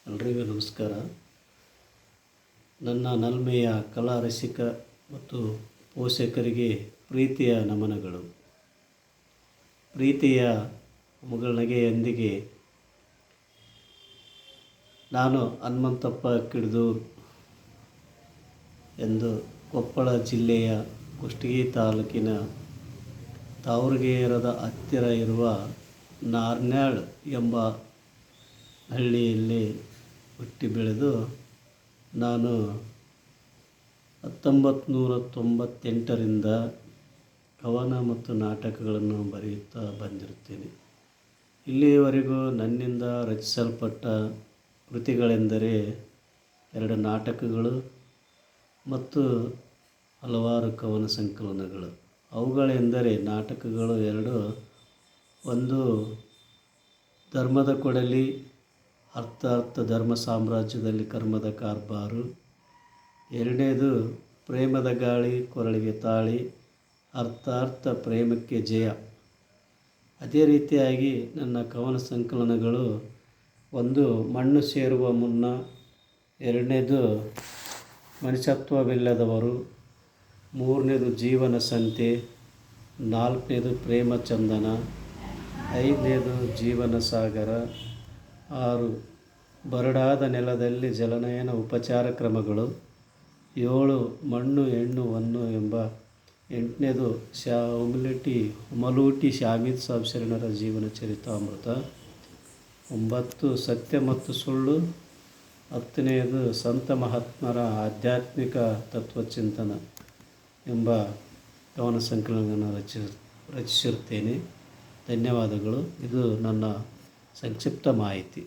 ಎಲ್ರಿಗೂ ನಮಸ್ಕಾರ. ನನ್ನ ನಲ್ಮೆಯ ಕಲಾ ರಸಿಕ ಮತ್ತು ಪೋಷಕರಿಗೆ ಪ್ರೀತಿಯ ನಮನಗಳು. ಪ್ರೀತಿಯ ಮುಗುಳ್ನಗೆಯೊಂದಿಗೆ ನಾನು ಹನುಮಂತಪ್ಪ ಕಿಡ್ದೂರ್ ಎಂದು ಕೊಪ್ಪಳ ಜಿಲ್ಲೆಯ ಕುಷ್ಟಗಿ ತಾಲೂಕಿನ ತಾವರಗೇರದ ಹತ್ತಿರ ಇರುವ ನಾರ್ನಾಳ್ ಎಂಬ ಹಳ್ಳಿಯಲ್ಲಿ ಹುಟ್ಟಿ ಬೆಳೆದು ನಾನು 1998ರಿಂದ ಕವನ ಮತ್ತು ನಾಟಕಗಳನ್ನು ಬರೆಯುತ್ತಾ ಬಂದಿರುತ್ತೇನೆ. ಇಲ್ಲಿಯವರೆಗೂ ನನ್ನಿಂದ ರಚಿಸಲ್ಪಟ್ಟ ಕೃತಿಗಳೆಂದರೆ 2 ನಾಟಕಗಳು ಮತ್ತು ಹಲವಾರು ಕವನ ಸಂಕಲನಗಳು. ಅವುಗಳೆಂದರೆ ನಾಟಕಗಳು 2. ಒಂದು ಧರ್ಮದ ಕೊಡಲಿ, ಅರ್ಥ ಧರ್ಮ ಸಾಮ್ರಾಜ್ಯದಲ್ಲಿ ಕರ್ಮದ ಕಾರ್ಬಾರು. 2ನೇದು ಪ್ರೇಮದ ಗಾಳಿ ಕೊರಳಿಗೆ ತಾಳಿ, ಅರ್ಥ ಪ್ರೇಮಕ್ಕೆ ಜಯ. ಅದೇ ರೀತಿಯಾಗಿ ನನ್ನ ಕವನ ಸಂಕಲನಗಳು 1 ಮಣ್ಣು ಸೇರುವ ಮುನ್ನ, 2ನೇದು ಮನುಷ್ಯತ್ವವಿಲ್ಲದವರು, 3ನೇದು ಜೀವನ ಸಂತೆ, 4ನೇದು ಪ್ರೇಮ ಚಂದನ, 5ನೇದು ಜೀವನ ಸಾಗರ, 6 ಬರಡಾದ ನೆಲದಲ್ಲಿ ಜಲನಯನ ಉಪಚಾರ ಕ್ರಮಗಳು, 7 ಮಣ್ಣು ಹೆಣ್ಣು ಹೊನ್ನು ಎಂಬ, 8ನೇದು ಹುಮಲೂಟಿ ಶಾಮೀದ್ ಸಾಬ್ ಶರಣರ ಜೀವನ ಚರಿತಾಮೃತ, 9 ಸತ್ಯ ಮತ್ತು ಸುಳ್ಳು, 10ನೇದು ಸಂತ ಮಹಾತ್ಮರ ಆಧ್ಯಾತ್ಮಿಕ ತತ್ವಚಿಂತನ ಎಂಬ ಕವನ ಸಂಕಲನವನ್ನು ರಚಿಸಿರುತ್ತೇನೆ. ಧನ್ಯವಾದಗಳು. ಇದು ನನ್ನ ಸಂಕ್ಷಿಪ್ತ ಮಾಹಿತಿ.